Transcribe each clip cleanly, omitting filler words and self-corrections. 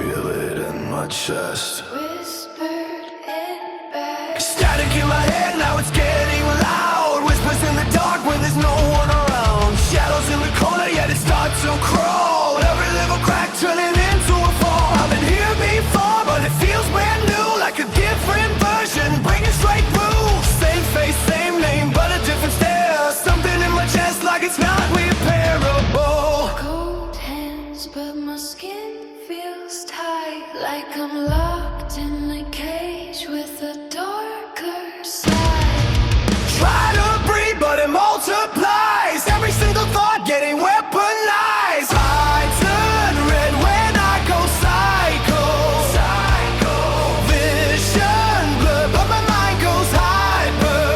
feel it in my chest. Whispered in bed. Static in my head, now it's getting loud. Whispers in the dark when there's no one around. Shadows in the corner, yet it starts to crawl. Every little crack turning into a fall. I've been here before, but it feels brand new. Like a different version, breaking straight through. Same face, same name, but a different stare. Something in my chest like it's not repairable. Cold hands, but my skin feels tight. Like I'm locked in a cage with a darker side. Try to breathe, but it multiplies. Every single thought getting weaponized. I turn red when I go psycho. Vision blurred, but my mind goes hyper.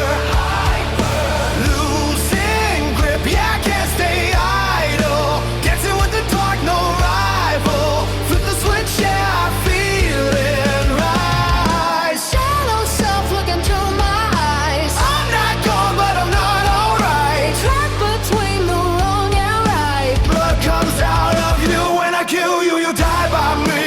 Losing grip, yeah, I can't stay idle. Dancing with the dark, no rival. Flip the switch, yeah, I feel it rise. Shallow self looking through my eyes. I'm not gone, but I'm not alright. Trapped between the wrong and right. Blood comes out of you when I kill you, you die by me.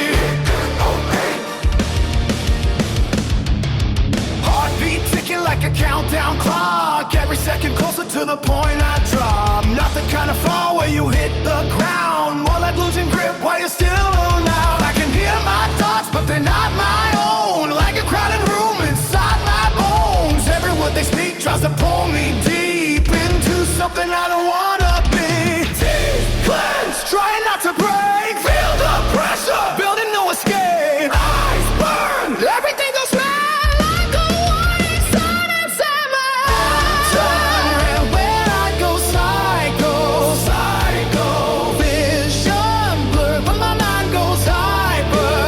Heartbeat ticking like a countdown clock. Every second closer to the point I drop. Not the kind of fall where you hit the ground. More like losing grip while you're still around. I can hear my thoughts, but they're not my own. Like a crowded room inside my bones. Every word they speak tries to pull me deep into something I don't wanna be. Teeth clenched, trying not to break. Feel the pressure, building no escape. Eyes burn, everything goes red like a warning sign inside my head. Turn red when I go psycho. Vision blurred, but my mind goes hyper.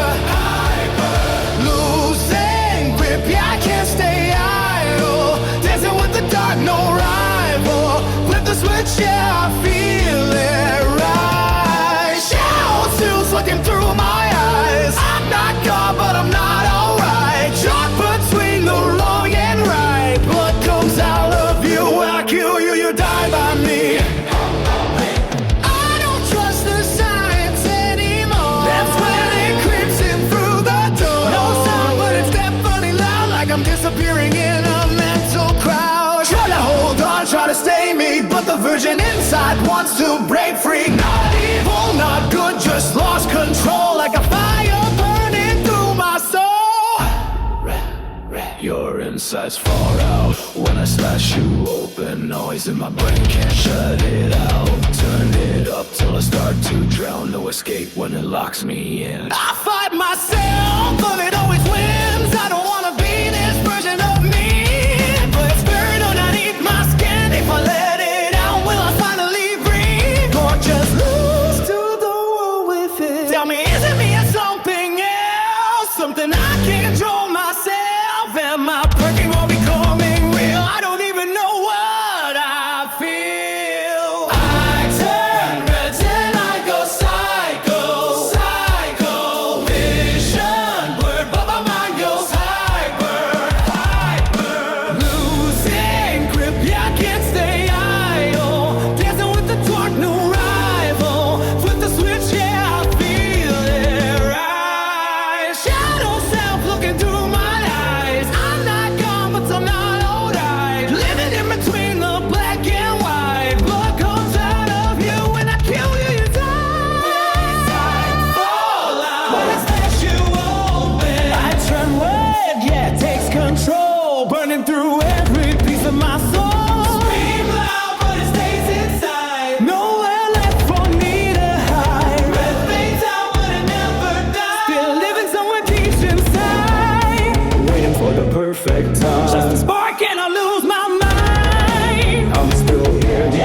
Losing grip, yeah, I can't stay idle. Dancing with the dark, no rival. Flip the switch, yeah, I feel it rise. Shadow suits looking through my eyes. I'm not gone, but I'm not alright. Caught between the wrong and right. Blood comes out of you when I kill you, you die by me. I don't trust the science anymore. That's when it creeps in through the door. No sound, but it's definitely loud, like I'm disappearing in a mental crowd. Try to hold on, try to stay me, but the version inside wants to break free. Not evil, not good, just lost control, like a fire burning through my soul. Your insides far out when I slash you open. Noise in my brain, can't shut it out. Turn it up till I start to drown. No escape when it locks me in. I fight myself, but it always wins. I don't wanna be this version of me, but it's buried underneath my skin. If I let it out, will I finally breathe? Or just lose to the world with it? Tell me, is it me or something else? Something I can't control myself? Am I breaking or